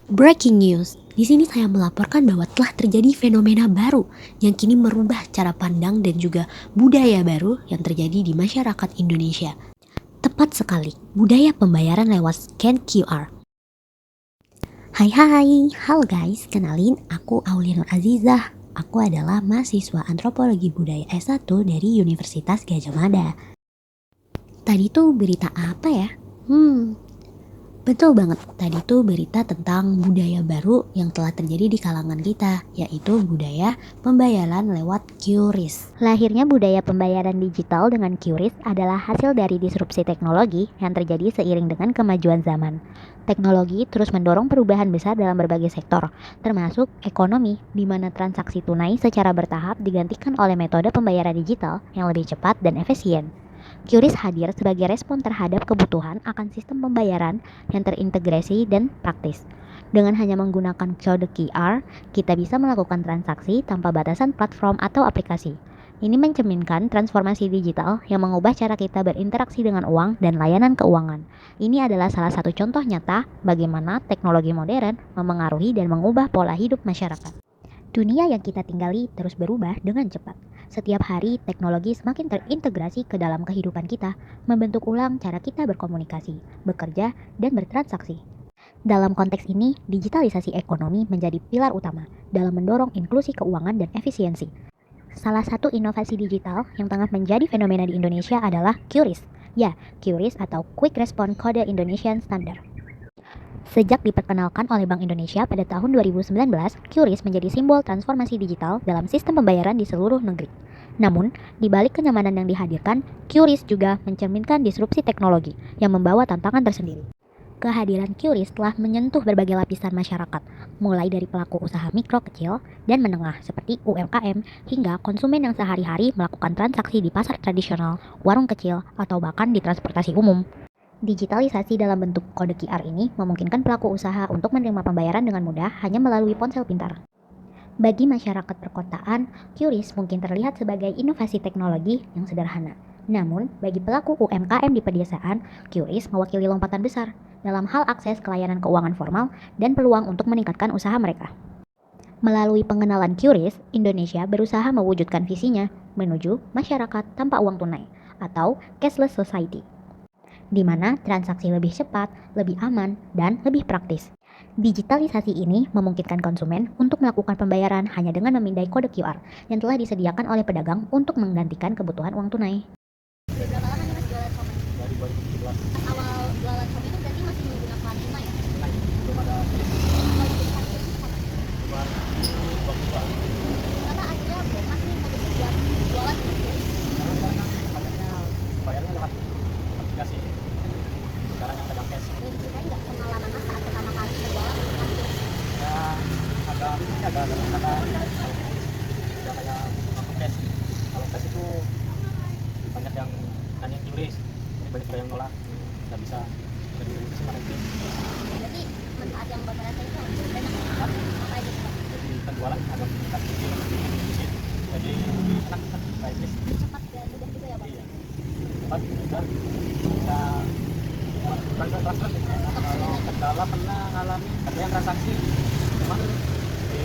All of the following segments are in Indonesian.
Breaking news. Di sini saya melaporkan bahwa telah terjadi fenomena baru yang kini merubah cara pandang dan juga budaya baru yang terjadi di masyarakat Indonesia. Tepat sekali, budaya pembayaran lewat scan QR. Hai, halo guys, kenalin aku Aulia Nur Azizah. Aku adalah mahasiswa Antropologi Budaya S1 dari Universitas Gadjah Mada. Tadi tuh berita apa ya? Betul banget, tadi tuh berita tentang budaya baru yang telah terjadi di kalangan kita, yaitu budaya pembayaran lewat QRIS. Lahirnya budaya pembayaran digital dengan QRIS adalah hasil dari disrupsi teknologi yang terjadi seiring dengan kemajuan zaman. Teknologi terus mendorong perubahan besar dalam berbagai sektor, termasuk ekonomi, di mana transaksi tunai secara bertahap digantikan oleh metode pembayaran digital yang lebih cepat dan efisien. QRIS hadir sebagai respon terhadap kebutuhan akan sistem pembayaran yang terintegrasi dan praktis. Dengan hanya menggunakan kode QR, kita bisa melakukan transaksi tanpa batasan platform atau aplikasi. Ini mencerminkan transformasi digital yang mengubah cara kita berinteraksi dengan uang dan layanan keuangan. Ini adalah salah satu contoh nyata bagaimana teknologi modern memengaruhi dan mengubah pola hidup masyarakat. Dunia yang kita tinggali terus berubah dengan cepat. Setiap hari, teknologi semakin terintegrasi ke dalam kehidupan kita, membentuk ulang cara kita berkomunikasi, bekerja, dan bertransaksi. Dalam konteks ini, digitalisasi ekonomi menjadi pilar utama dalam mendorong inklusi keuangan dan efisiensi. Salah satu inovasi digital yang tengah menjadi fenomena di Indonesia adalah QRIS. Ya, QRIS atau Quick Response Code Indonesian Standard. Sejak diperkenalkan oleh Bank Indonesia pada tahun 2019, QRIS menjadi simbol transformasi digital dalam sistem pembayaran di seluruh negeri. Namun, di balik kenyamanan yang dihadirkan, QRIS juga mencerminkan disrupsi teknologi yang membawa tantangan tersendiri. Kehadiran QRIS telah menyentuh berbagai lapisan masyarakat, mulai dari pelaku usaha mikro, kecil, dan menengah seperti UMKM, hingga konsumen yang sehari-hari melakukan transaksi di pasar tradisional, warung kecil, atau bahkan di transportasi umum. Digitalisasi dalam bentuk kode QR ini memungkinkan pelaku usaha untuk menerima pembayaran dengan mudah hanya melalui ponsel pintar. Bagi masyarakat perkotaan, QRIS mungkin terlihat sebagai inovasi teknologi yang sederhana. Namun, bagi pelaku UMKM di pedesaan, QRIS mewakili lompatan besar dalam hal akses ke layanan keuangan formal dan peluang untuk meningkatkan usaha mereka. Melalui pengenalan QRIS, Indonesia berusaha mewujudkan visinya menuju masyarakat tanpa uang tunai atau cashless society, di mana transaksi lebih cepat, lebih aman, dan lebih praktis. Digitalisasi ini memungkinkan konsumen untuk melakukan pembayaran hanya dengan memindai kode QR yang telah disediakan oleh pedagang untuk menggantikan kebutuhan uang tunai. Berapa lama nih Mas jualan somai? Dari 2017. Awal jualan somai itu berarti masih menggunakan tunai ya? Tunai, belum ada. Kenapa akhirnya Mas nih memutuskan jualan dengan QRIS? Bayarnya lewat aplikasi. Sekarang yang pegang cash. Dan ceritain nggak pengalaman Mas saat pertama kali berjualan dengan QRIS? Ya, ada udah kayak langsung cash. Kalau cash itu banyak yang nanya QRIS, banyak yang nolak, nggak bisa dari itu sih itu. Berarti manfaat yang Bapak rasain itu banyak apa aja Pak? Jadi penjualan agak meningkat sedikit, jadi enak kayak cash. Cepat dan mudah juga ya Pak? Iya, cepat mudah, bisa transfer. Kalau kendala pernah ngalami ada yang transaksi cuman di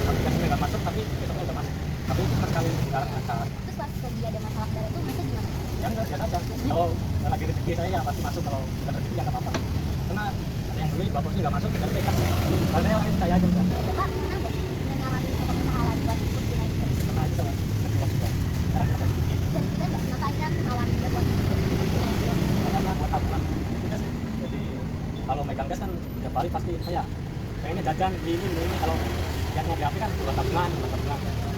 aplikasinya nggak masuk tapi besoknya udah masuk, tapi itu sekali sekarang masalah. Terus pas lagi ada masalah kendala itu masuk gimana? Ya enggak, biasa aja. Kalau lagi rezeki saya ya pasti masuk, kalau bukan rezeki ya nggak apa-apa, karena ada yang dulu bapaknya nggak masuk kita backup, karena yang lain saya aja udah. Bapak pernah nggak mengalami permasalahan buat ikut di naik terus? Pernah aja lah, kedua juga sekarang ada rezeki dan kita nggak kenapa akhirnya awalnya buat ikut di naik terus karena buat tabungan. Jadi kalau megang gas kan tiap hari pasti saya pengennya jajan beli ini, kalau yang mau diambil kan buat tabungan.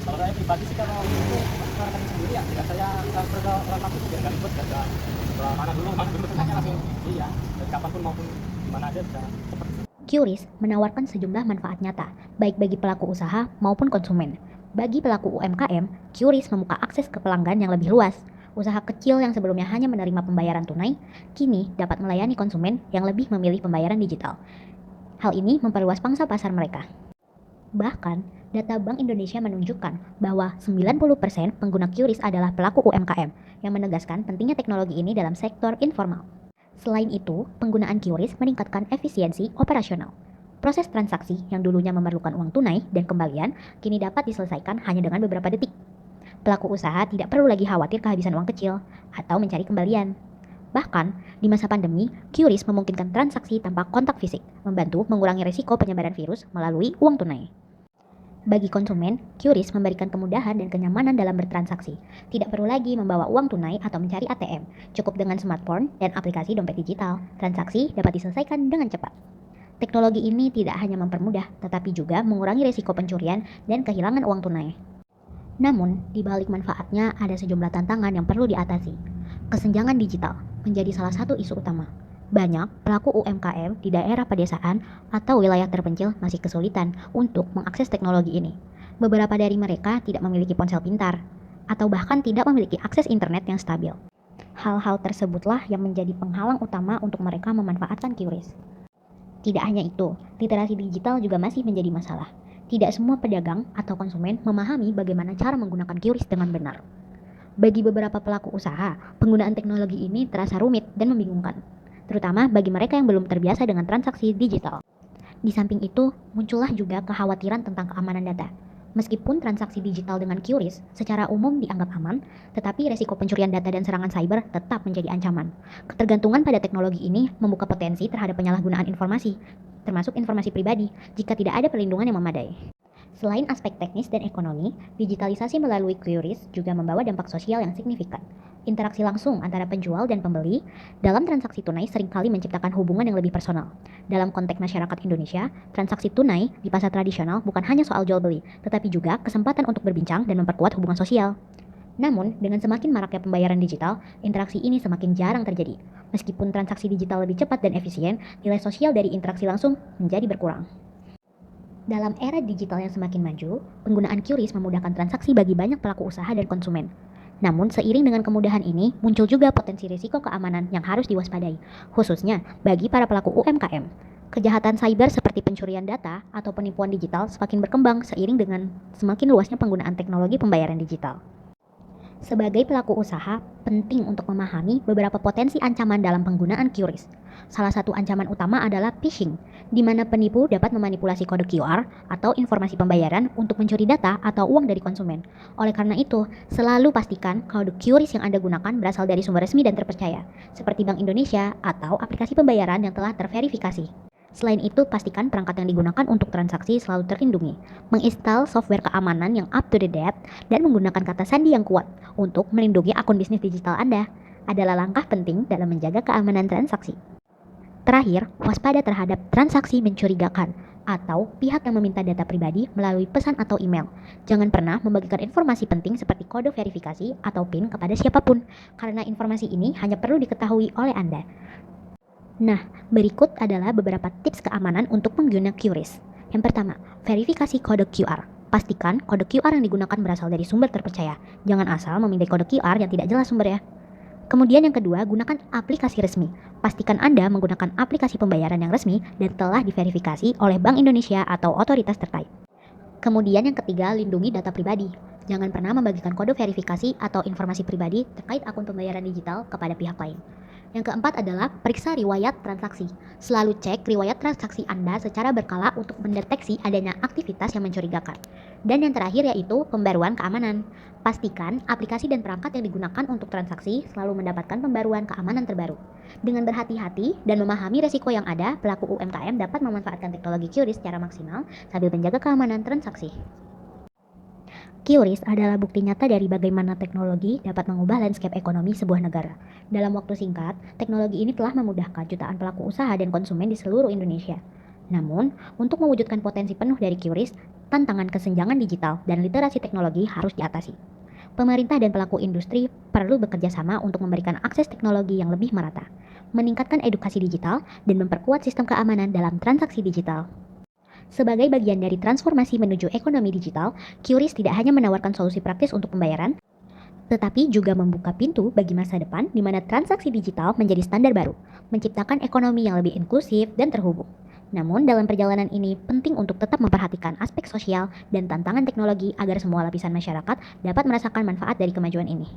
Kalau saya pribadi sih kalau itu rekening sendiri ya tidak saya transfer ke orang langsung biar nggak ribet, nggak ada mana dulu tanya langsung iya, dari kapanpun maupun dimana aja bisa cepat. QRIS menawarkan sejumlah manfaat nyata baik bagi pelaku usaha maupun konsumen. Bagi pelaku UMKM, QRIS membuka akses ke pelanggan yang lebih luas. Usaha kecil yang sebelumnya hanya menerima pembayaran tunai, kini dapat melayani konsumen yang lebih memilih pembayaran digital. Hal ini memperluas pangsa pasar mereka. Bahkan, data Bank Indonesia menunjukkan bahwa 90% pengguna QRIS adalah pelaku UMKM, yang menegaskan pentingnya teknologi ini dalam sektor informal. Selain itu, penggunaan QRIS meningkatkan efisiensi operasional. Proses transaksi yang dulunya memerlukan uang tunai dan kembalian kini dapat diselesaikan hanya dengan beberapa detik. Pelaku usaha tidak perlu lagi khawatir kehabisan uang kecil atau mencari kembalian. Bahkan, di masa pandemi, QRIS memungkinkan transaksi tanpa kontak fisik, membantu mengurangi risiko penyebaran virus melalui uang tunai. Bagi konsumen, QRIS memberikan kemudahan dan kenyamanan dalam bertransaksi. Tidak perlu lagi membawa uang tunai atau mencari ATM. Cukup dengan smartphone dan aplikasi dompet digital, transaksi dapat diselesaikan dengan cepat. Teknologi ini tidak hanya mempermudah, tetapi juga mengurangi risiko pencurian dan kehilangan uang tunai. Namun, di balik manfaatnya ada sejumlah tantangan yang perlu diatasi. Kesenjangan digital menjadi salah satu isu utama. Banyak pelaku UMKM di daerah pedesaan atau wilayah terpencil masih kesulitan untuk mengakses teknologi ini. Beberapa dari mereka tidak memiliki ponsel pintar, atau bahkan tidak memiliki akses internet yang stabil. Hal-hal tersebutlah yang menjadi penghalang utama untuk mereka memanfaatkan QRIS. Tidak hanya itu, literasi digital juga masih menjadi masalah. Tidak semua pedagang atau konsumen memahami bagaimana cara menggunakan QRIS dengan benar. Bagi beberapa pelaku usaha, penggunaan teknologi ini terasa rumit dan membingungkan, terutama bagi mereka yang belum terbiasa dengan transaksi digital. Di samping itu, muncullah juga kekhawatiran tentang keamanan data. Meskipun transaksi digital dengan QRIS secara umum dianggap aman, tetapi resiko pencurian data dan serangan cyber tetap menjadi ancaman. Ketergantungan pada teknologi ini membuka potensi terhadap penyalahgunaan informasi, termasuk informasi pribadi, jika tidak ada perlindungan yang memadai. Selain aspek teknis dan ekonomi, digitalisasi melalui QRIS juga membawa dampak sosial yang signifikan. Interaksi langsung antara penjual dan pembeli dalam transaksi tunai seringkali menciptakan hubungan yang lebih personal. Dalam konteks masyarakat Indonesia, transaksi tunai di pasar tradisional bukan hanya soal jual beli, tetapi juga kesempatan untuk berbincang dan memperkuat hubungan sosial. Namun, dengan semakin maraknya pembayaran digital, interaksi ini semakin jarang terjadi. Meskipun transaksi digital lebih cepat dan efisien, nilai sosial dari interaksi langsung menjadi berkurang. Dalam era digital yang semakin maju, penggunaan QRIS memudahkan transaksi bagi banyak pelaku usaha dan konsumen. Namun, seiring dengan kemudahan ini, muncul juga potensi risiko keamanan yang harus diwaspadai, khususnya bagi para pelaku UMKM. Kejahatan cyber seperti pencurian data atau penipuan digital semakin berkembang seiring dengan semakin luasnya penggunaan teknologi pembayaran digital. Sebagai pelaku usaha, penting untuk memahami beberapa potensi ancaman dalam penggunaan QRIS. Salah satu ancaman utama adalah phishing, di mana penipu dapat memanipulasi kode QR atau informasi pembayaran untuk mencuri data atau uang dari konsumen. Oleh karena itu, selalu pastikan kode QRIS yang Anda gunakan berasal dari sumber resmi dan terpercaya, seperti Bank Indonesia atau aplikasi pembayaran yang telah terverifikasi. Selain itu, pastikan perangkat yang digunakan untuk transaksi selalu terlindungi. Menginstal software keamanan yang up to the date dan menggunakan kata sandi yang kuat untuk melindungi akun bisnis digital Anda adalah langkah penting dalam menjaga keamanan transaksi. Terakhir, waspada terhadap transaksi mencurigakan atau pihak yang meminta data pribadi melalui pesan atau email. Jangan pernah membagikan informasi penting seperti kode verifikasi atau PIN kepada siapapun, karena informasi ini hanya perlu diketahui oleh Anda. Nah, berikut adalah beberapa tips keamanan untuk pengguna QRIS. Yang pertama, verifikasi kode QR. Pastikan kode QR yang digunakan berasal dari sumber terpercaya. Jangan asal memindai kode QR yang tidak jelas sumbernya. Kemudian yang kedua, gunakan aplikasi resmi. Pastikan Anda menggunakan aplikasi pembayaran yang resmi dan telah diverifikasi oleh Bank Indonesia atau otoritas terkait. Kemudian yang ketiga, lindungi data pribadi. Jangan pernah membagikan kode verifikasi atau informasi pribadi terkait akun pembayaran digital kepada pihak lain. Yang keempat adalah periksa riwayat transaksi. Selalu cek riwayat transaksi Anda secara berkala untuk mendeteksi adanya aktivitas yang mencurigakan. Dan yang terakhir yaitu pembaruan keamanan. Pastikan aplikasi dan perangkat yang digunakan untuk transaksi selalu mendapatkan pembaruan keamanan terbaru. Dengan berhati-hati dan memahami resiko yang ada, pelaku UMKM dapat memanfaatkan teknologi QRIS secara maksimal sambil menjaga keamanan transaksi. QRIS adalah bukti nyata dari bagaimana teknologi dapat mengubah landscape ekonomi sebuah negara. Dalam waktu singkat, teknologi ini telah memudahkan jutaan pelaku usaha dan konsumen di seluruh Indonesia. Namun, untuk mewujudkan potensi penuh dari QRIS, tantangan kesenjangan digital dan literasi teknologi harus diatasi. Pemerintah dan pelaku industri perlu bekerja sama untuk memberikan akses teknologi yang lebih merata, meningkatkan edukasi digital, dan memperkuat sistem keamanan dalam transaksi digital. Sebagai bagian dari transformasi menuju ekonomi digital, QRIS tidak hanya menawarkan solusi praktis untuk pembayaran, tetapi juga membuka pintu bagi masa depan di mana transaksi digital menjadi standar baru, menciptakan ekonomi yang lebih inklusif dan terhubung. Namun, dalam perjalanan ini penting untuk tetap memperhatikan aspek sosial dan tantangan teknologi agar semua lapisan masyarakat dapat merasakan manfaat dari kemajuan ini.